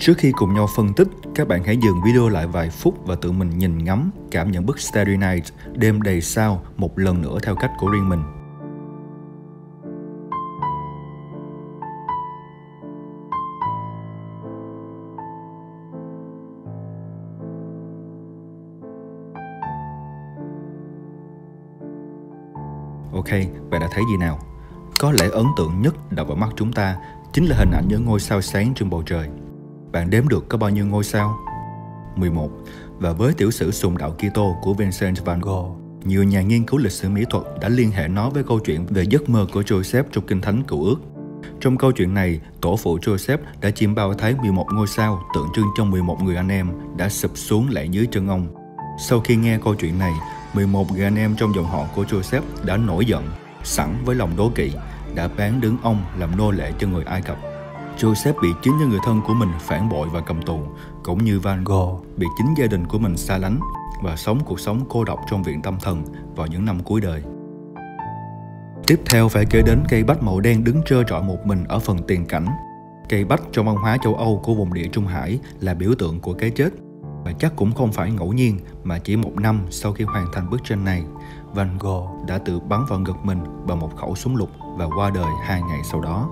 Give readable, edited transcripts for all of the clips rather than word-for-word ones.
Trước khi cùng nhau phân tích, các bạn hãy dừng video lại vài phút và tự mình nhìn ngắm, cảm nhận bức Starry Night, đêm đầy sao một lần nữa theo cách của riêng mình. Ok, bạn đã thấy gì nào? Có lẽ ấn tượng nhất đập vào mắt chúng ta chính là hình ảnh những ngôi sao sáng trên bầu trời. Bạn đếm được có bao nhiêu ngôi sao? 11. Và với tiểu sử Sùng đạo Kitô của Vincent van Gogh, nhiều nhà nghiên cứu lịch sử mỹ thuật đã liên hệ nó với câu chuyện về giấc mơ của Joseph trong Kinh Thánh Cựu Ước. Trong câu chuyện này, tổ phụ Joseph đã chiêm bao thấy 11 ngôi sao tượng trưng cho 11 người anh em đã sụp xuống lại dưới chân ông. Sau khi nghe câu chuyện này, 11 người anh em trong dòng họ của Joseph đã nổi giận, sẵn với lòng đố kỵ, đã bán đứng ông làm nô lệ cho người Ai Cập. Joseph bị chính những người thân của mình phản bội và cầm tù, cũng như Van Gogh bị chính gia đình của mình xa lánh và sống cuộc sống cô độc trong viện tâm thần vào những năm cuối đời. Tiếp theo phải kể đến cây bách màu đen đứng trơ trọi một mình ở phần tiền cảnh. Cây bách trong văn hóa châu Âu của vùng Địa Trung Hải là biểu tượng của cái chết. Và chắc cũng không phải ngẫu nhiên mà chỉ 1 năm sau khi hoàn thành bức tranh này, Van Gogh đã tự bắn vào ngực mình bằng một khẩu súng lục và qua đời 2 ngày sau đó.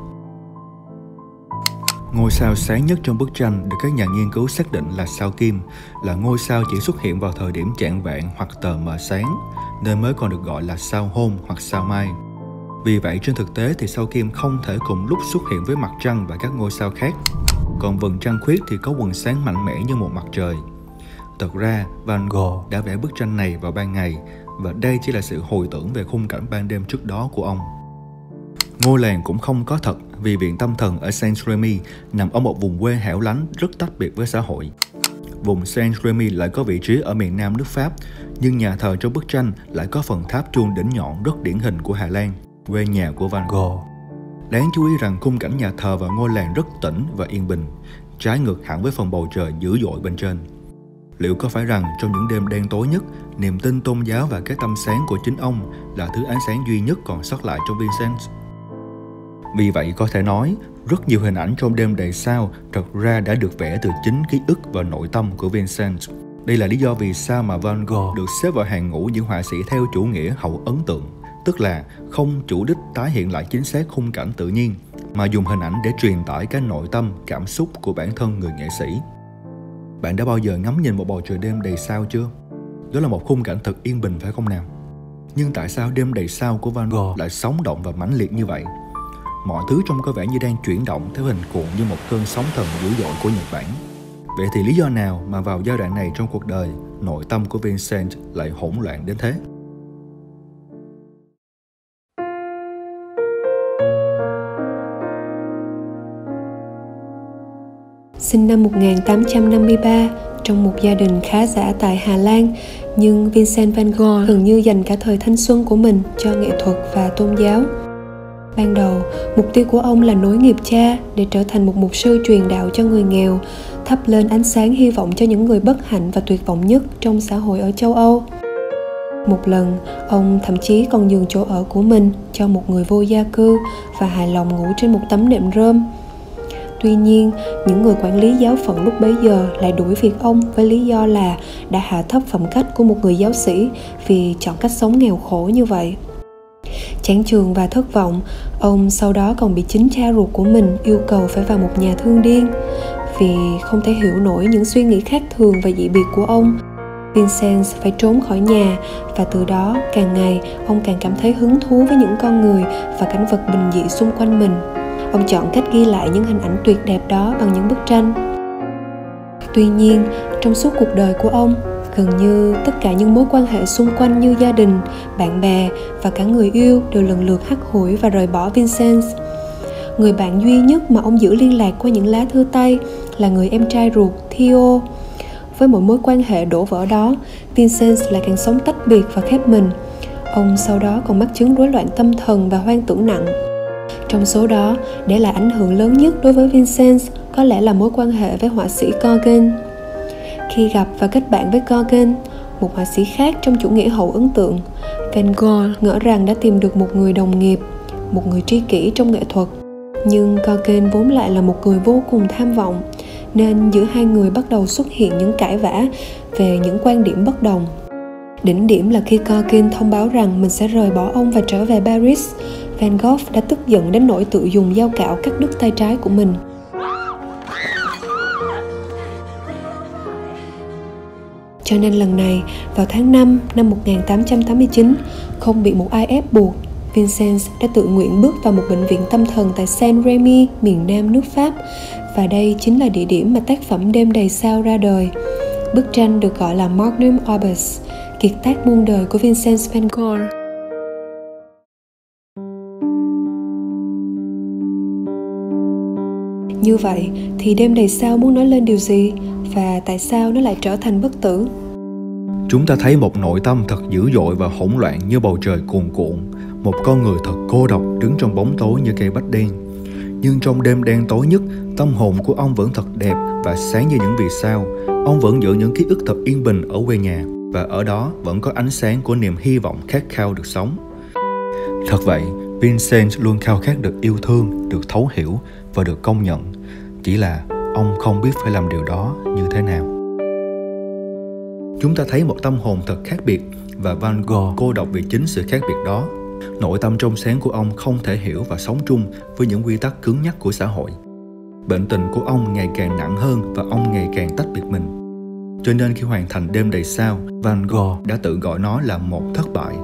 Ngôi sao sáng nhất trong bức tranh được các nhà nghiên cứu xác định là sao Kim, là ngôi sao chỉ xuất hiện vào thời điểm chạng vạng hoặc tờ mờ sáng, nên mới còn được gọi là sao Hôm hoặc sao Mai. Vì vậy trên thực tế thì sao Kim không thể cùng lúc xuất hiện với mặt trăng và các ngôi sao khác. Còn vầng trăng khuyết thì có quầng sáng mạnh mẽ như một mặt trời. Thật ra, Van Gogh đã vẽ bức tranh này vào ban ngày, và đây chỉ là sự hồi tưởng về khung cảnh ban đêm trước đó của ông. Ngôi làng cũng không có thật, vì viện tâm thần ở Saint-Rémy nằm ở một vùng quê hẻo lánh rất tách biệt với xã hội. Vùng Saint-Rémy lại có vị trí ở miền nam nước Pháp, nhưng nhà thờ trong bức tranh lại có phần tháp chuông đỉnh nhọn rất điển hình của Hà Lan, quê nhà của Van Gogh. Đáng chú ý rằng khung cảnh nhà thờ và ngôi làng rất tĩnh và yên bình, trái ngược hẳn với phần bầu trời dữ dội bên trên. Liệu có phải rằng trong những đêm đen tối nhất, niềm tin tôn giáo và cái tâm sáng của chính ông là thứ ánh sáng duy nhất còn sót lại trong Vincent? Vì vậy có thể nói, rất nhiều hình ảnh trong đêm đầy sao thật ra đã được vẽ từ chính ký ức và nội tâm của Vincent. Đây là lý do vì sao mà Van Gogh được xếp vào hàng ngũ những họa sĩ theo chủ nghĩa hậu ấn tượng, tức là không chủ đích tái hiện lại chính xác khung cảnh tự nhiên, mà dùng hình ảnh để truyền tải cái nội tâm, cảm xúc của bản thân người nghệ sĩ. Bạn đã bao giờ ngắm nhìn một bầu trời đêm đầy sao chưa? Đó là một khung cảnh thật yên bình phải không nào? Nhưng tại sao đêm đầy sao của Van Gogh lại sống động và mãnh liệt như vậy? Mọi thứ trông có vẻ như đang chuyển động theo hình cuộn như một cơn sóng thần dữ dội của Nhật Bản. Vậy thì lý do nào mà vào giai đoạn này trong cuộc đời, nội tâm của Vincent lại hỗn loạn đến thế? Sinh năm 1853 trong một gia đình khá giả tại Hà Lan, nhưng Vincent van Gogh gần như dành cả thời thanh xuân của mình cho nghệ thuật và tôn giáo. Ban đầu, mục tiêu của ông là nối nghiệp cha để trở thành một mục sư truyền đạo cho người nghèo, thắp lên ánh sáng hy vọng cho những người bất hạnh và tuyệt vọng nhất trong xã hội ở châu Âu. Một lần, ông thậm chí còn nhường chỗ ở của mình cho một người vô gia cư và hài lòng ngủ trên một tấm nệm rơm. Tuy nhiên, những người quản lý giáo phận lúc bấy giờ lại đuổi việc ông với lý do là đã hạ thấp phẩm cách của một người giáo sĩ vì chọn cách sống nghèo khổ như vậy. Chán chường và thất vọng, ông sau đó còn bị chính cha ruột của mình yêu cầu phải vào một nhà thương điên. Vì không thể hiểu nổi những suy nghĩ khác thường và dị biệt của ông, Vincent phải trốn khỏi nhà, và từ đó càng ngày ông càng cảm thấy hứng thú với những con người và cảnh vật bình dị xung quanh mình. Ông chọn cách ghi lại những hình ảnh tuyệt đẹp đó bằng những bức tranh. Tuy nhiên, trong suốt cuộc đời của ông, gần như tất cả những mối quan hệ xung quanh như gia đình, bạn bè và cả người yêu đều lần lượt hắt hủi và rời bỏ Vincent. Người bạn duy nhất mà ông giữ liên lạc qua những lá thư tay là người em trai ruột Theo. Với mỗi mối quan hệ đổ vỡ đó, Vincent lại càng sống tách biệt và khép mình. Ông sau đó còn mắc chứng rối loạn tâm thần và hoang tưởng nặng. Trong số đó, để lại ảnh hưởng lớn nhất đối với Vincent có lẽ là mối quan hệ với họa sĩ Gauguin. Khi gặp và kết bạn với Gauguin, một họa sĩ khác trong chủ nghĩa hậu ấn tượng, Van Gogh ngỡ rằng đã tìm được một người đồng nghiệp, một người tri kỷ trong nghệ thuật. Nhưng Gauguin vốn lại là một người vô cùng tham vọng. nên giữa hai người bắt đầu xuất hiện những cãi vã về những quan điểm bất đồng. Đỉnh điểm là khi Gauguin thông báo rằng mình sẽ rời bỏ ông và trở về Paris. Van Gogh đã tức giận đến nỗi tự dùng dao cạo cắt đứt tay trái của mình. Cho nên lần này, vào tháng 5 năm 1889, không bị một ai ép buộc, Vincennes đã tự nguyện bước vào một bệnh viện tâm thần tại Saint-Rémy, miền nam nước Pháp. Và đây chính là địa điểm mà tác phẩm Đêm đầy sao ra đời. Bức tranh được gọi là Magnum Opus, kiệt tác muôn đời của Vincent van Gogh. Như vậy thì Đêm đầy sao muốn nói lên điều gì, và tại sao nó lại trở thành bất tử? Chúng ta thấy một nội tâm thật dữ dội và hỗn loạn như bầu trời cuồn cuộn, một con người thật cô độc đứng trong bóng tối như cây bách đen. Nhưng trong đêm đen tối nhất, tâm hồn của ông vẫn thật đẹp và sáng như những vì sao. Ông vẫn giữ những ký ức thật yên bình ở quê nhà, và ở đó vẫn có ánh sáng của niềm hy vọng khát khao được sống. Thật vậy, Vincent luôn khao khát được yêu thương, được thấu hiểu và được công nhận. Chỉ là ông không biết phải làm điều đó như thế nào. Chúng ta thấy một tâm hồn thật khác biệt, và Van Gogh cô độc vì chính sự khác biệt đó. Nội tâm trong sáng của ông không thể hiểu và sống chung với những quy tắc cứng nhắc của xã hội. Bệnh tình của ông ngày càng nặng hơn và ông ngày càng tách biệt mình. Cho nên khi hoàn thành Đêm đầy sao, Van Gogh đã tự gọi nó là một thất bại.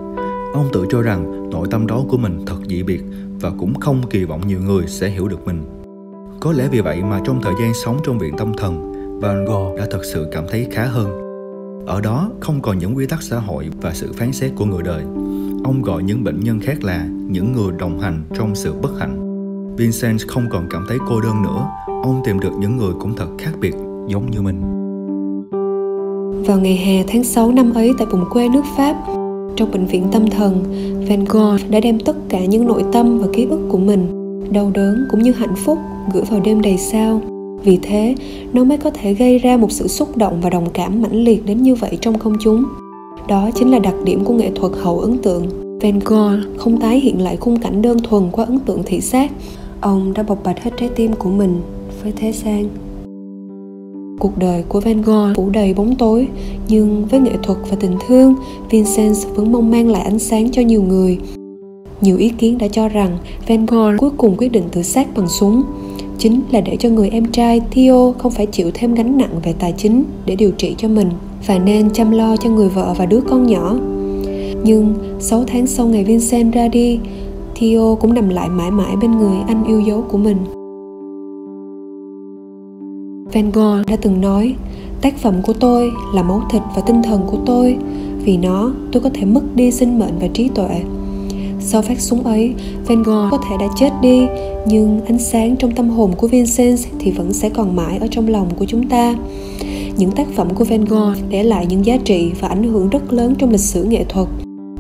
Ông tự cho rằng nội tâm đó của mình thật dị biệt và cũng không kỳ vọng nhiều người sẽ hiểu được mình. Có lẽ vì vậy mà trong thời gian sống trong viện tâm thần, Van Gogh đã thật sự cảm thấy khá hơn. Ở đó không còn những quy tắc xã hội và sự phán xét của người đời. Ông gọi những bệnh nhân khác là những người đồng hành trong sự bất hạnh. Vincent không còn cảm thấy cô đơn nữa. Ông tìm được những người cũng thật khác biệt, giống như mình. Vào ngày hè tháng 6 năm ấy tại vùng quê nước Pháp, trong bệnh viện tâm thần, Van Gogh đã đem tất cả những nội tâm và ký ức của mình, đau đớn cũng như hạnh phúc, gửi vào Đêm đầy sao. Vì thế, nó mới có thể gây ra một sự xúc động và đồng cảm mãnh liệt đến như vậy trong công chúng. Đó chính là đặc điểm của nghệ thuật hậu ấn tượng. Van Gogh không tái hiện lại khung cảnh đơn thuần qua ấn tượng thị giác. Ông đã bộc bạch hết trái tim của mình với thế gian. Cuộc đời của Van Gogh phủ đầy bóng tối, nhưng với nghệ thuật và tình thương, Vincent vẫn mong mang lại ánh sáng cho nhiều người. Nhiều ý kiến đã cho rằng Van Gogh cuối cùng quyết định tự sát bằng súng, chính là để cho người em trai Theo không phải chịu thêm gánh nặng về tài chính để điều trị cho mình, và nên chăm lo cho người vợ và đứa con nhỏ. Nhưng 6 tháng sau ngày Vincent ra đi, Theo cũng nằm lại mãi mãi bên người anh yêu dấu của mình. Van Gogh đã từng nói, tác phẩm của tôi là máu thịt và tinh thần của tôi, vì nó tôi có thể mất đi sinh mệnh và trí tuệ. Sau phát súng ấy, Van Gogh có thể đã chết đi, nhưng ánh sáng trong tâm hồn của Vincent thì vẫn sẽ còn mãi ở trong lòng của chúng ta. Những tác phẩm của Van Gogh để lại những giá trị và ảnh hưởng rất lớn trong lịch sử nghệ thuật.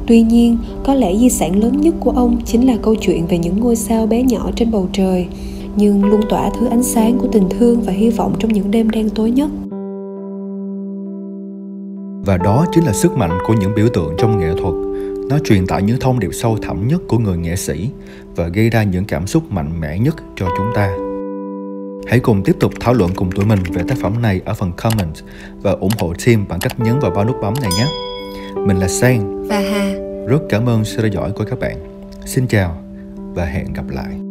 Tuy nhiên, có lẽ di sản lớn nhất của ông chính là câu chuyện về những ngôi sao bé nhỏ trên bầu trời, nhưng luôn tỏa thứ ánh sáng của tình thương và hy vọng trong những đêm đen tối nhất. Và đó chính là sức mạnh của những biểu tượng trong nghệ thuật. Nó truyền tải những thông điệp sâu thẳm nhất của người nghệ sĩ và gây ra những cảm xúc mạnh mẽ nhất cho chúng ta. Hãy cùng tiếp tục thảo luận cùng tụi mình về tác phẩm này ở phần comment và ủng hộ team bằng cách nhấn vào 3 nút bấm này nhé. Mình là Sang và Hà. Rất cảm ơn sự theo dõi của các bạn. Xin chào và hẹn gặp lại.